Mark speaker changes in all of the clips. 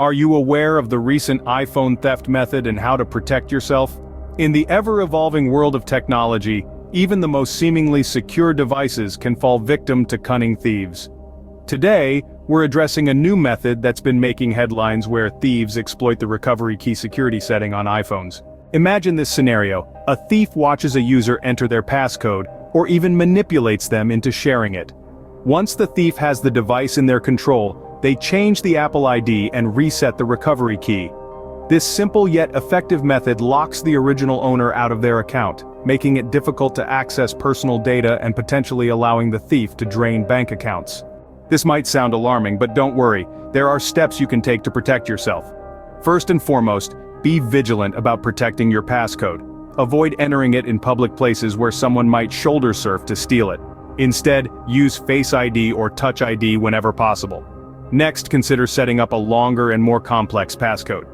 Speaker 1: Are you aware of the recent iPhone theft method and how to protect yourself? In the ever-evolving world of technology, even the most seemingly secure devices can fall victim to cunning thieves. Today, we're addressing a new method that's been making headlines where thieves exploit the recovery key security setting on iPhones. Imagine this scenario: a thief watches a user enter their passcode, or even manipulates them into sharing it. Once the thief has the device in their control, they change the Apple ID and reset the recovery key. This simple yet effective method locks the original owner out of their account, making it difficult to access personal data and potentially allowing the thief to drain bank accounts. This might sound alarming, but don't worry, there are steps you can take to protect yourself. First and foremost, be vigilant about protecting your passcode. Avoid entering it in public places where someone might shoulder surf to steal it. Instead, use Face ID or Touch ID whenever possible. Next, consider setting up a longer and more complex passcode.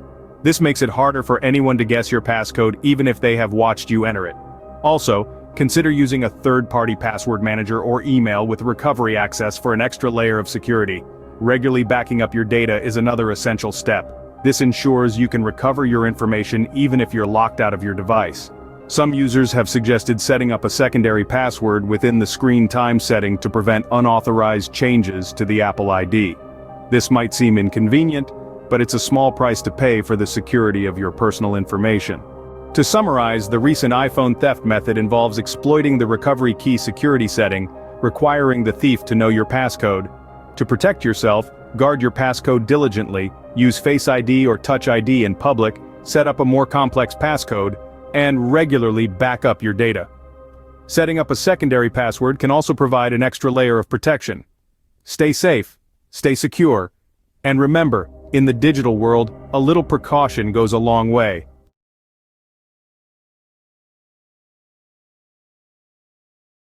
Speaker 1: This makes it harder for anyone to guess your passcode even if they have watched you enter it. Also, consider using a third-party password manager or email with recovery access for an extra layer of security. Regularly backing up your data is another essential step. This ensures you can recover your information even if you're locked out of your device. Some users have suggested setting up a secondary password within the screen time setting to prevent unauthorized changes to the Apple ID. This might seem inconvenient, but it's a small price to pay for the security of your personal information. To summarize, the recent iPhone theft method involves exploiting the recovery key security setting, requiring the thief to know your passcode. To protect yourself, guard your passcode diligently, use Face ID or Touch ID in public, set up a more complex passcode, and regularly back up your data. Setting up a secondary password can also provide an extra layer of protection. Stay safe, stay secure, and remember, in the digital world, a little precaution goes a long way.